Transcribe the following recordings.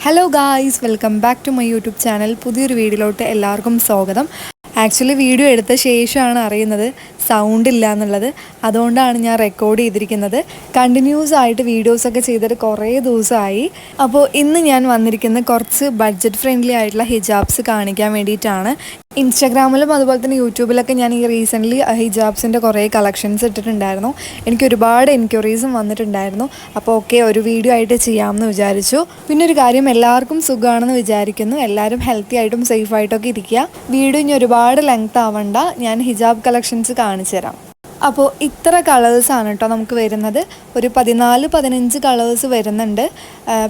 Hello guys, welcome back to my YouTube channel. പുതിയൊരു വീഡിയോയിലോട്ട് എല്ലാവർക്കും സ്വാഗതം. ആക്ച്വലി വീഡിയോ എടുത്ത ശേഷമാണ് അറിയുന്നത് സൗണ്ട് ഇല്ല എന്നുള്ളത്. അതുകൊണ്ടാണ് ഞാൻ റെക്കോർഡ് ചെയ്തിരിക്കുന്നത്. കണ്ടിന്യൂസ് ആയിട്ട് വീഡിയോസൊക്കെ ചെയ്തിട്ട് കുറേ ദിവസമായി. അപ്പോൾ ഇന്ന് ഞാൻ വന്നിരിക്കുന്നത് കുറച്ച് ബഡ്ജറ്റ് ഫ്രണ്ട്ലി ആയിട്ടുള്ള ഹിജാബ്സ് കാണിക്കാൻ വേണ്ടിയിട്ടാണ്. ഇൻസ്റ്റാഗ്രാമിലും അതുപോലെ തന്നെ യൂട്യൂബിലൊക്കെ ഞാൻ ഈ റീസെൻ്റ്ലി ഹിജാബ്സിൻ്റെ കുറേ കളക്ഷൻസ് ഇട്ടിട്ടുണ്ടായിരുന്നു. എനിക്ക് ഒരുപാട് എൻക്വയറീസും വന്നിട്ടുണ്ടായിരുന്നു. അപ്പോൾ ഓക്കെ, ഒരു വീഡിയോ ആയിട്ട് ചെയ്യാമെന്ന് വിചാരിച്ചു. പിന്നെ ഒരു കാര്യം, എല്ലാവർക്കും സുഖമാണെന്ന് വിചാരിക്കുന്നു. എല്ലാവരും ഹെൽത്തി ആയിട്ടും സേഫ് ആയിട്ടൊക്കെ ഇരിക്കുക. വീഡിയോ ഇനി ഒരുപാട് ലെങ്ത് ആവണ്ട, ഞാൻ ഹിജാബ് കളക്ഷൻസ് കാണിച്ചു തരാം. അപ്പോൾ ഇത്ര കളേഴ്സാണ് കേട്ടോ നമുക്ക് വരുന്നത്. ഒരു 14-15 കളേഴ്സ് വരുന്നുണ്ട്.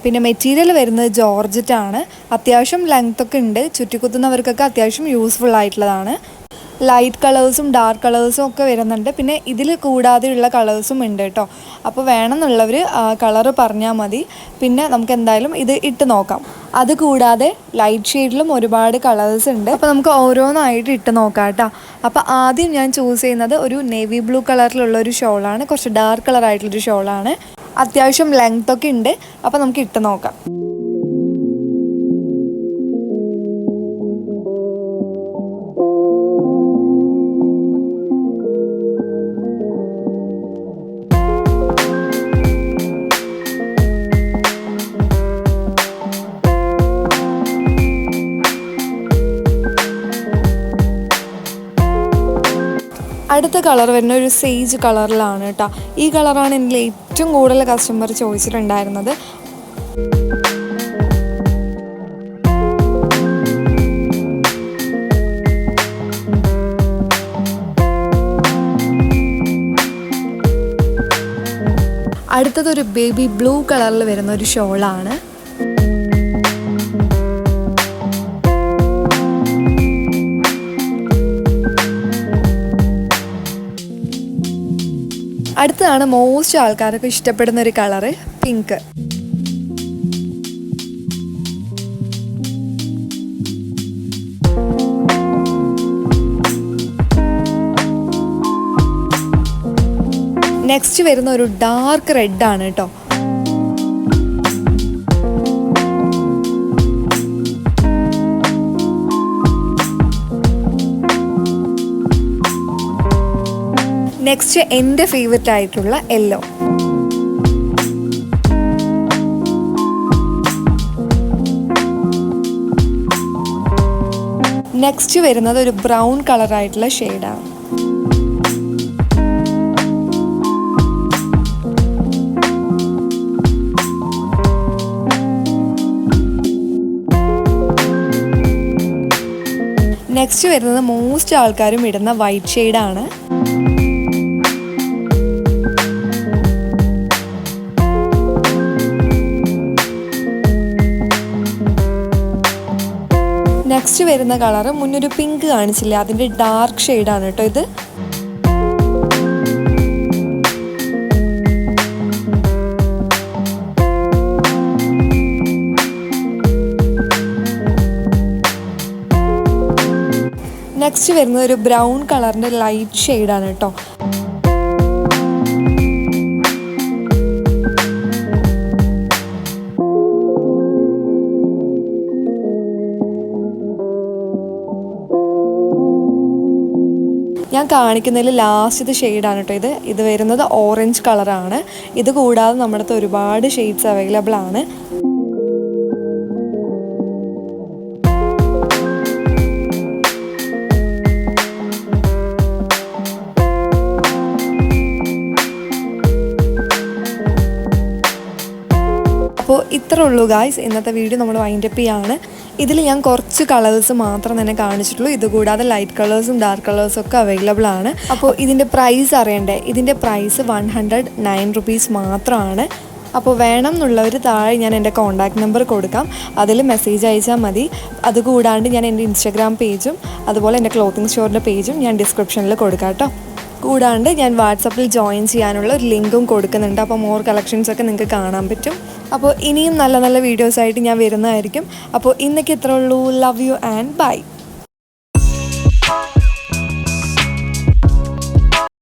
പിന്നെ മെറ്റീരിയൽ വരുന്നത് ജോർജറ്റാണ്. അത്യാവശ്യം ലെങ്ത്തൊക്കെ ഉണ്ട്. ചുറ്റിക്കുത്തുന്നവർക്കൊക്കെ അത്യാവശ്യം യൂസ്ഫുൾ ആയിട്ടുള്ളതാണ്. ലൈറ്റ് കളേഴ്സും ഡാർക്ക് കളേഴ്സും ഒക്കെ വരുന്നുണ്ട്. പിന്നെ ഇതിൽ കൂടാതെയുള്ള കളേഴ്സും ഉണ്ട് കേട്ടോ. അപ്പോൾ വേണമെന്നുള്ളവർ കളറ് പറഞ്ഞാൽ മതി. പിന്നെ നമുക്ക് എന്തായാലും ഇത് ഇട്ട് നോക്കാം. അതുകൂടാതെ ലൈറ്റ് ഷെയ്ഡിലും ഒരുപാട് കളേഴ്സ് ഉണ്ട്. അപ്പോൾ നമുക്ക് ഓരോന്നായിട്ട് ഇട്ട് നോക്കാം കേട്ടോ. അപ്പോൾ ആദ്യം ഞാൻ ചൂസ് ചെയ്യുന്നത് ഒരു നേവി ബ്ലൂ കളറിലുള്ളൊരു ഷോളാണ്. കുറച്ച് ഡാർക്ക് കളറായിട്ടുള്ളൊരു ഷോളാണ്. അത്യാവശ്യം ലെങ്ത്തൊക്കെ ഉണ്ട്. അപ്പോൾ നമുക്ക് ഇട്ട് നോക്കാം. അടുത്ത കളർ വരുന്ന ഒരു സേജ് കളറിലാണ് കേട്ടോ. ഈ കളറാണ് എനിക്ക് ഏറ്റവും കൂടുതൽ കസ്റ്റമർ ചോദിച്ചിട്ടുണ്ടായിരുന്നത്. അടുത്തതൊരു ബേബി ബ്ലൂ കളറിൽ വരുന്ന ഒരു ഷോളാണ്. അടുത്തതാണ് മോസ്റ്റ് ആൾക്കാരൊക്കെ ഇഷ്ടപ്പെടുന്ന ഒരു കളറ്, പിങ്ക്. നെക്സ്റ്റ് വരുന്ന ഒരു ഡാർക്ക് റെഡ് ആണ് കേട്ടോ. നെക്സ്റ്റ് എൻ്റെ ഫേവററ്റ് ആയിട്ടുള്ള യെല്ലോ. നെക്സ്റ്റ് വരുന്നത് ഒരു ബ്രൗൺ കളറായിട്ടുള്ള ഷെയ്ഡാണ്. നെക്സ്റ്റ് വരുന്നത് മോസ്റ്റ് ആൾക്കാരും ഇടുന്ന വൈറ്റ് ഷെയ്ഡാണ്. നെക്സ്റ്റ് വരുന്ന കളറ് മുന്നൊരു പിങ്ക് കാണിച്ചില്ല, അതിൻ്റെ ഡാർക്ക് ഷെയ്ഡാണ് കേട്ടോ ഇത്. നെക്സ്റ്റ് വരുന്നത് ഒരു ബ്രൗൺ കളറിൻ്റെ ലൈറ്റ് ഷെയ്ഡാണ് കേട്ടോ. ഞാൻ കാണിക്കുന്നതിൽ ലാസ്റ്റത്തെ ഷെയ്ഡാണ് കേട്ടോ ഇത് വരുന്നത് ഓറഞ്ച് കളറാണ്. ഇത് കൂടാതെ നമ്മുടെ അടുത്ത് ഒരുപാട് ഷെയ്ഡ്സ് അവൈലബിൾ ആണ്. അപ്പോൾ ഇത്രേ ഉള്ളൂ ഗായ്സ്, ഇന്നത്തെ വീഡിയോ നമ്മൾ വൈൻഡപ്പ് ചെയ്യാണ്. ഇതിൽ ഞാൻ കുറച്ച് കളേഴ്സ് മാത്രം തന്നെ കാണിച്ചിട്ടുള്ളൂ. ഇതുകൂടാതെ ലൈറ്റ് കളേഴ്സും ഡാർക്ക് കളേഴ്സും ഒക്കെ അവൈലബിൾ ആണ്. അപ്പോൾ ഇതിൻ്റെ പ്രൈസ് അറിയണ്ടേ? ഇതിൻ്റെ പ്രൈസ് 109 rupees മാത്രമാണ്. അപ്പോൾ വേണം എന്നുള്ളവർ താഴെ ഞാൻ എൻ്റെ കോൺടാക്റ്റ് നമ്പർ കൊടുക്കാം, അതിൽ മെസ്സേജ് അയച്ചാൽ മതി. അതുകൂടാണ്ട് ഞാൻ എൻ്റെ ഇൻസ്റ്റാഗ്രാം പേജും അതുപോലെ എൻ്റെ ക്ലോത്തിങ് സ്റ്റോറിൻ്റെ പേജും ഞാൻ ഡിസ്ക്രിപ്ഷനിൽ കൊടുക്കാം കേട്ടോ. കൂടാണ്ട് ഞാൻ വാട്സപ്പിൽ ജോയിൻ ചെയ്യാനുള്ള ഒരു ലിങ്കും കൊടുക്കുന്നുണ്ട്. അപ്പോൾ മോർ കളക്ഷൻസൊക്കെ നിങ്ങൾക്ക് കാണാൻ പറ്റും. അപ്പോൾ ഇനിയും നല്ല നല്ല വീഡിയോസായിട്ട് ഞാൻ വരുന്നതായിരിക്കും. അപ്പോൾ ഇന്നൊക്കെ ഇത്രേ ഉള്ളൂ. Love you and by.